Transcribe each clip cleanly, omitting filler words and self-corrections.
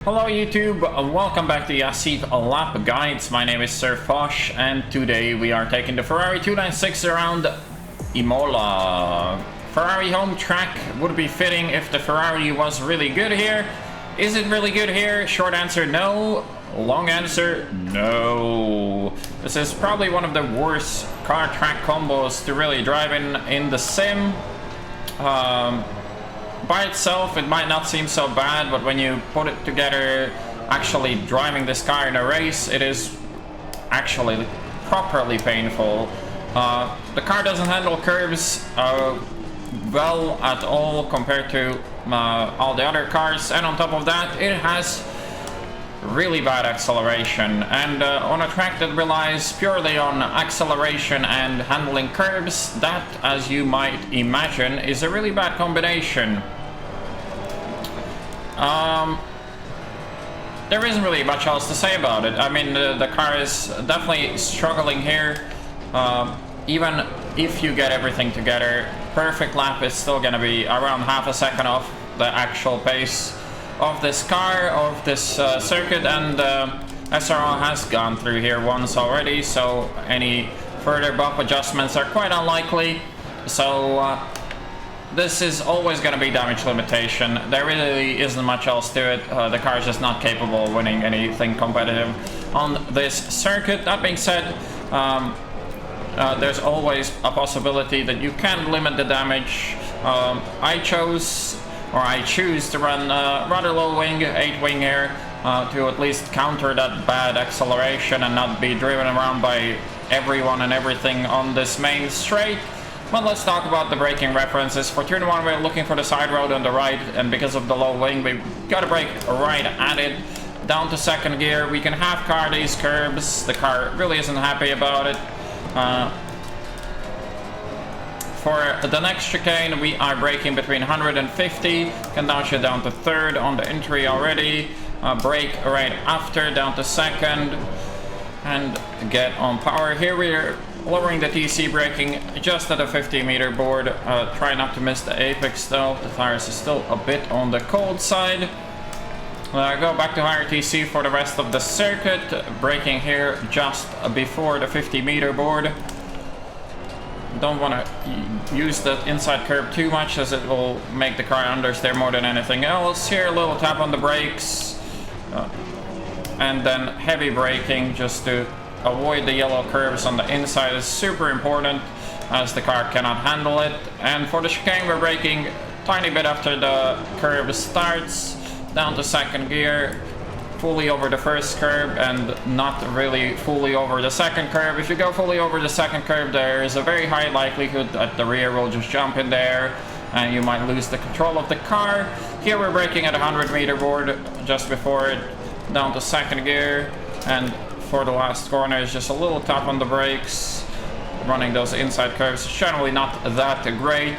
Hello YouTube, welcome back to Yassif Lap Guides. My name is Sir Foch and today we are taking the Ferrari 296 around Imola. Ferrari home track would be fitting if the Ferrari was really good here. Is it really good here? Short answer, no. Long answer, no. This is probably one of the worst car track combos to really drive in the sim. By itself, it might not seem so bad, but when you put it together, actually driving this car in a race, it is actually properly painful. The car doesn't handle curves well at all compared to all the other cars, and on top of that, it has really bad acceleration. And on a track that relies purely on acceleration and handling curbs, that, as you might imagine, is a really bad combination. There isn't really much else to say about it. I mean, the car is definitely struggling here. Even if you get everything together, perfect lap is still gonna be around half a second off the actual pace of this car, of this circuit, and SRO has gone through here once already, so any further bump adjustments are quite unlikely. So this is always going to be damage limitation. There really isn't much else to it. The car is just not capable of winning anything competitive on this circuit. That being said, there's always a possibility that you can limit the damage. I choose to run rather low wing, 8 wing here, to at least counter that bad acceleration and not be driven around by everyone and everything on this main straight. But let's talk about the braking references. For turn 1, we're looking for the side road on the right, and because of the low wing, we've got to brake right at it. Down to second gear, we can half car these curbs. The car really isn't happy about it. For the next chicane, we are braking between 150, can dash it down to third on the entry already. Brake right after, down to second, and get on power. Here we're lowering the TC braking just at a 50-meter board. Try not to miss the apex though. The tires are still a bit on the cold side. Go back to higher TC for the rest of the circuit. Braking here just before the 50-meter board. Don't want to use the inside curb too much, as it will make the car understeer more than anything else. Here, a little tap on the brakes, and then heavy braking just to avoid the yellow curves on the inside is super important, as the car cannot handle it. And for the chicane, we're braking tiny bit after the curve starts, down to second gear, fully over the first curve and not really fully over the second curve. If you go fully over the second curve, there is a very high likelihood that the rear will just jump in there and you might lose the control of the car. Here we're braking at a 100-meter board just before it, down to second gear, and for the last corner is just a little tap on the brakes. Running those inside curves is generally not that great,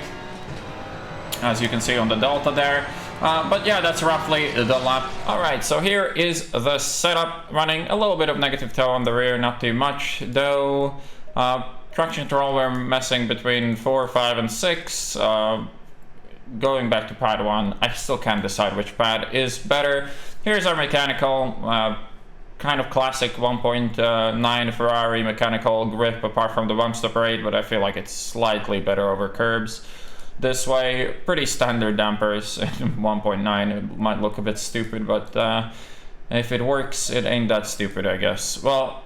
as you can see on the delta there. But yeah, that's roughly the lap. Alright, so here is the setup. Running a little bit of negative toe on the rear, not too much though. Traction control, we're messing between 4, 5, and 6. Going back to pad 1, I still can't decide which pad is better. Here's our mechanical. Kind of classic 1.9 Ferrari mechanical grip, apart from the bump stop rate, but I feel like it's slightly better over curbs. This way, pretty standard dampers. 1.9, it might look a bit stupid, but if it works, it ain't that stupid, I guess. Well,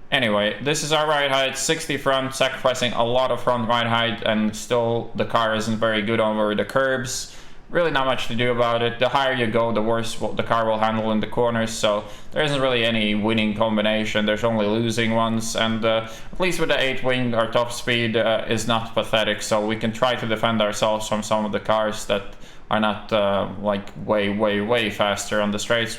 anyway, this is our ride height, 60 front, sacrificing a lot of front ride height, and still the car isn't very good over the curbs. Really not much to do about it. The higher you go, the worse the car will handle in the corners, so there isn't really any winning combination. There's only losing ones, and at least with the 8 wing, our top speed is not pathetic, so we can try to defend ourselves from some of the cars that are not like way faster on the straights,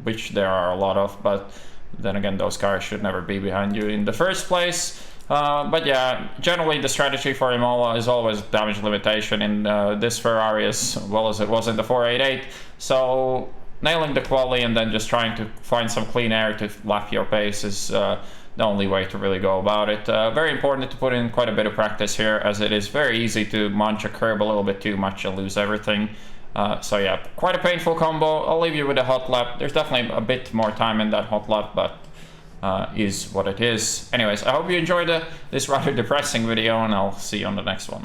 which there are a lot of, but then again, those cars should never be behind you in the first place. But yeah, generally the strategy for Imola is always damage limitation in this Ferrari as well as it was in the 488. So nailing the quali and then just trying to find some clean air to lap your pace is the only way to really go about it. Very important to put in quite a bit of practice here, as it is very easy to munch a curb a little bit too much and lose everything. So yeah, quite a painful combo. I'll leave you with a hot lap. There's definitely a bit more time in that hot lap, but is what it is. Anyways, I hope you enjoyed this rather depressing video, and I'll see you on the next one.